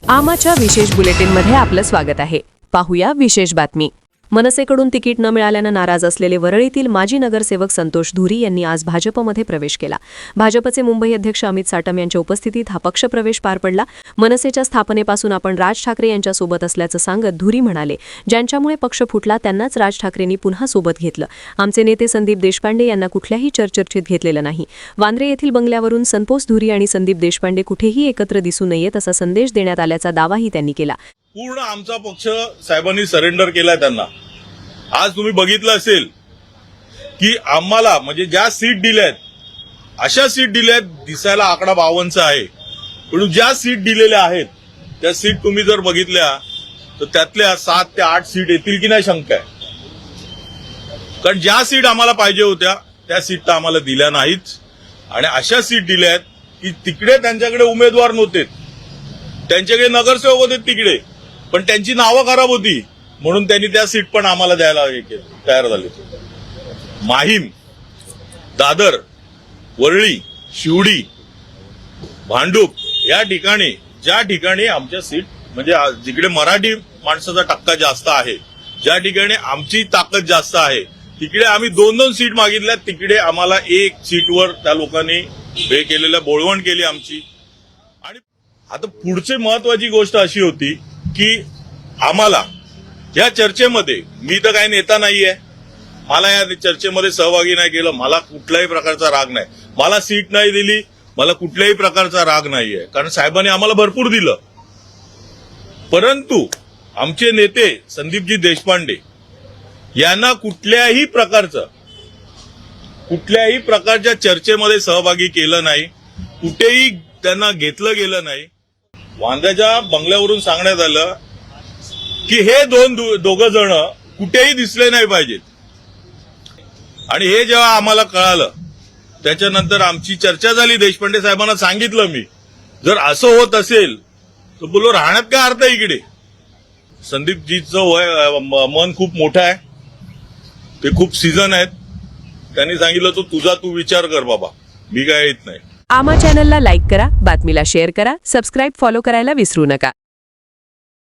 आमाच्या विशेष बुलेटिनमध्ये आपलं स्वागत आहे। पाहूया विशेष बातमी। मनसेकडून तिकीट न मिळाल्यानं नाराज असलेले वरळीतील माजी नगरसेवक संतोष धुरी यांनी आज भाजपमध्ये प्रवेश केला। भाजपचे मुंबई अध्यक्ष अमित साटम यांच्या उपस्थितीत हा पक्षप्रवेश पार पडला। मनसेच्या स्थापनेपासून आपण राज ठाकरे यांच्यासोबत असल्याचं सांगत धुरी म्हणाले, ज्यांच्यामुळे पक्ष फुटला त्यांनाच राज ठाकरेंनी पुन्हा सोबत घेतलं। आमचे नेते संदीप देशपांडे यांना कुठल्याही चर्चेत घेतलेलं नाही। वांद्रे येथील बंगल्यावरून संतोष धुरी आणि संदीप देशपांडे कुठेही एकत्र दिसू नयेत असा संदेश देण्यात आल्याचा दावाही त्यांनी केला। पूर्ण आमचा पक्ष साहेबांनी सरेंडर केलाय त्यांना। आज तुम्ही बघितलं असेल की आम्हाला म्हणजे ज्या सीट दिल्यात अशा सीट दिल्यात, दिसायला आकडा 52 आहे, पण ज्या सीट दिलेल्या आहेत त्या सीट तुम्ही जर बघितल्या तर त्यातल्या 7 ते 8 सीट येतील की नाही शंका आहे। कारण ज्या सीट आम्हाला पाहिजे होत्या त्या सीट तर आम्हाला दिल्या नाहीत आणि अशा सीट दिल्यात की तिकडे त्यांच्याकडे उमेदवार नव्हते, त्यांच्याकडे नगरसेवक होते तिकडे, पण त्यांची नावं खराब होती म्हणून त्यांनी त्या सीट पण आम्हाला द्यायला तयार झाले। माहीम, दादर, वरळी, शिवडी, भांडूप या ठिकाणी ज्या ठिकाणी आमच्या सीट म्हणजे जिकडे मराठी माणसाचा टक्का जास्त आहे, ज्या ठिकाणी आमची ताकद जास्त आहे, तिकडे आम्ही 2-2 सीट मागितल्या, तिकडे आम्हाला 1 सीटवर त्या लोकांनी हे केलेलं बोळवण केली आमची। आणि आता पुढची महत्वाची गोष्ट अशी होती की आम्हाला या चर्चेमध्ये, मी तर काही नेता नाहीये, मला या चर्चेमध्ये सहभागी नाही केलं, मला कुठल्याही प्रकारचा राग नाही, मला सीट नाही दिली, मला कुठल्याही प्रकारचा राग नाहीये, कारण साहेबांनी आम्हाला भरपूर दिलं। परंतु आमचे नेते संदीपजी देशपांडे यांना कुठल्याही प्रकारच्या चर्चेमध्ये सहभागी केलं नाही, कुठेही त्यांना घेतलं गेलं नाही। वांद्याच्या बंगल्यावरून सांगण्यात आलं की हे दोघं जण कुठेही दिसले नाही पाहिजेत आणि हे जेव्हा आम्हाला कळालं त्याच्यानंतर आमची चर्चा झाली। देशपांडे साहेबांना सांगितलं मी, जर असं होत असेल तर बोलो राहण्यात काय अर्थ इकडे। संदीपजीचं मन खूप मोठं आहे, ते खूप सीझन आहेत, त्यांनी सांगितलं तू विचार कर बाबा, मी काय येत नाही। आमा चॅनलला लाईक करा, बातमीला शेअर करा, सबस्क्राईब फॉलो करायला विसरू नका।